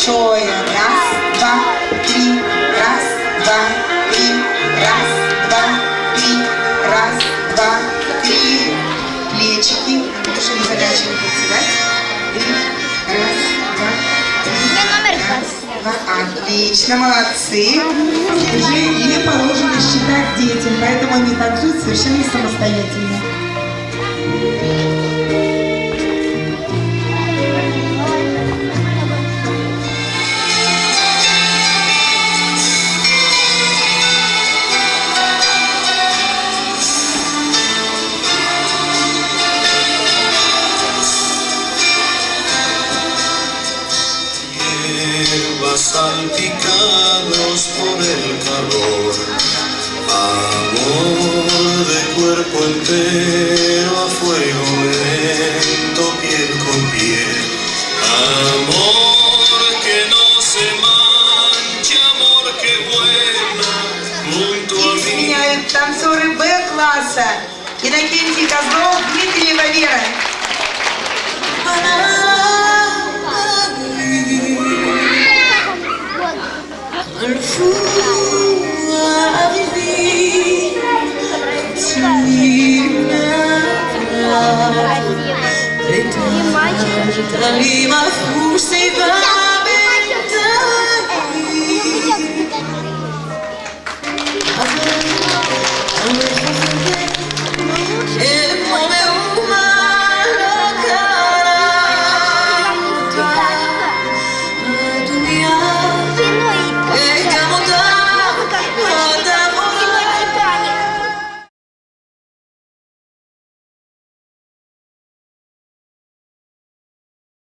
большое. Раз, два, три. Раз, два, три. Раз, два, три. Раз, два, три. Плечики. Души не заканчиваются, да? Раз, два, три. Раз, два. Отлично, молодцы. Уже не положено считать детям, поэтому они танцуют совершенно самостоятельно. Salpicados por el calor, amor de cuerpo entero a fuego lento, piel con piel, amor que no se mancha, amor que vuela junto a mí. Меняют танцоры Б-класса. Иннокентий Козлов, Дмитриева Вера.